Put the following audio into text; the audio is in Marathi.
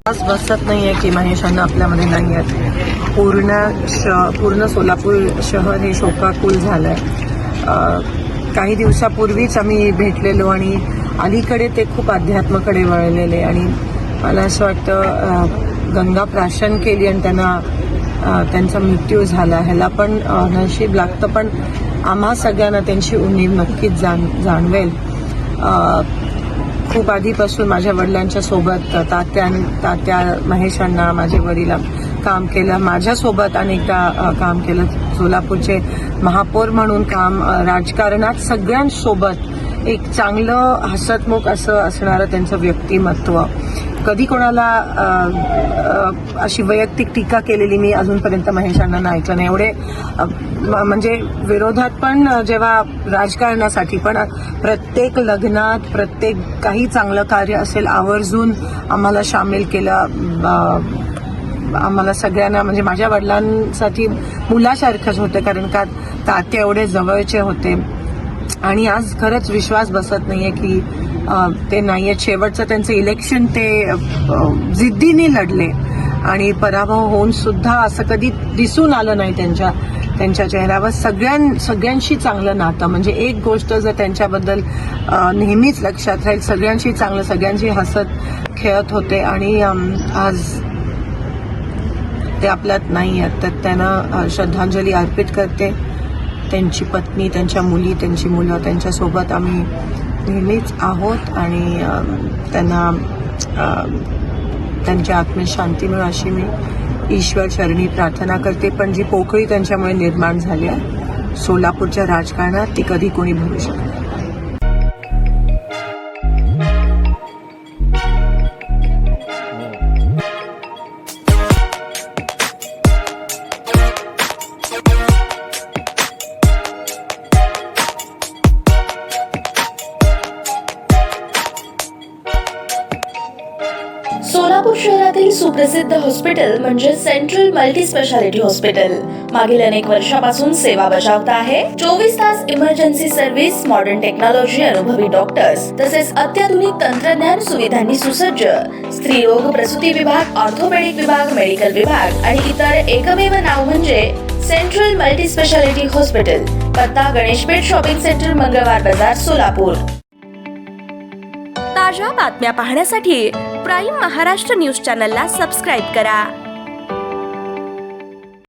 बसत नाहीये की महेशांना आपल्यामध्ये नाही आहेत. पूर्ण सोलापूर शहर हे शोकाकुल झालंय. काही दिवसापूर्वीच आम्ही भेटलेलो आणि अलीकडे ते खूप अध्यात्माकडे वळलेले आणि मला असं वाटतं गंगा प्राशन केली आणि त्यांचा मृत्यू झाला. ह्याला पण नशीब लागतं, पण आम्हा सगळ्यांना त्यांची उणीव नक्कीच जाणवेल. खूप आधीपासून माझ्या वडिलांच्या सोबत तात्या महेशांना माझे वडील काम केलं, माझ्यासोबत अनेकदा काम केलं. सोलापूरचे महापौर म्हणून काम, राजकारणात सगळ्यांसोबत एक चांगलं हसतमुख असं असणारं त्यांचं व्यक्तिमत्व. कधी कोणाला अशी वैयक्तिक टीका केलेली मी अजूनपर्यंत महेशांना नाही ऐकलं नाही. एवढे म्हणजे विरोधात पण, जेव्हा राजकारणासाठी पण प्रत्येक लग्नात, प्रत्येक काही चांगलं कार्य असेल आवर्जून आम्हाला सामील केलं. आम्हाला सगळ्यांना, म्हणजे माझ्या वडिलांसाठी मुलासारखंच होते, कारण का तात्या एवढे जवळचे होते. आणि आज खरंच विश्वास बसत नाहीये की ते नाहीये. शेवटचं त्यांचं इलेक्शन ते जिद्दीने लढले आणि पराभव होऊन सुद्धा असं कधी दिसून आलं नाही त्यांच्या चेहऱ्यावर. सगळ्यांशी चांगलं नातं, म्हणजे एक गोष्ट जर त्यांच्याबद्दल नेहमीच लक्षात राहील, सगळ्यांशी चांगलं, सगळ्यांशी हसत खेळत होते. आणि आज ते आपल्यात नाही आहेत, तर त्यांना श्रद्धांजली अर्पित करते. त्यांची पत्नी, त्यांच्या मुली, त्यांची मुलं, त्यांच्यासोबत आम्ही नेहमीच आहोत आणि त्यांना त्यांच्या आत्मेत शांती मिळो अशी मी ईश्वर चरणी प्रार्थना करते. पण जी पोकळी त्यांच्यामुळे निर्माण झाली आहे सोलापूरच्या राजकारणात, ती कधी कोणी भरू शकत नाही. सोलापूर शहरातील सुप्रसिद्ध हॉस्पिटल म्हणजे सेंट्रल मल्टी स्पेशालिटी हॉस्पिटल मागील अनेक वर्षापासून सेवा बजावत आहे. 24 तास इमर्जन्सी सर्व्हिस, मॉडर्न टेक्नॉलॉजी, अनुभवी डॉक्टर्स तसेच अत्याधुनिक तंत्रज्ञान सुविधांनी सुसज्ज स्त्रीरोग, प्रसूती विभाग, ऑर्थोपेडिक विभाग, मेडिकल विभाग आणि इतर एकमेव नाव म्हणजे सेंट्रल मल्टी स्पेशालिटी हॉस्पिटल. पत्ता गणेशपेठ शॉपिंग सेंटर, मंगळवार बाजार, सोलापूर. ताज्या बातम्या पाहण्यासाठी प्राईम महाराष्ट्र न्यूज चॅनलला सबस्क्राईब करा.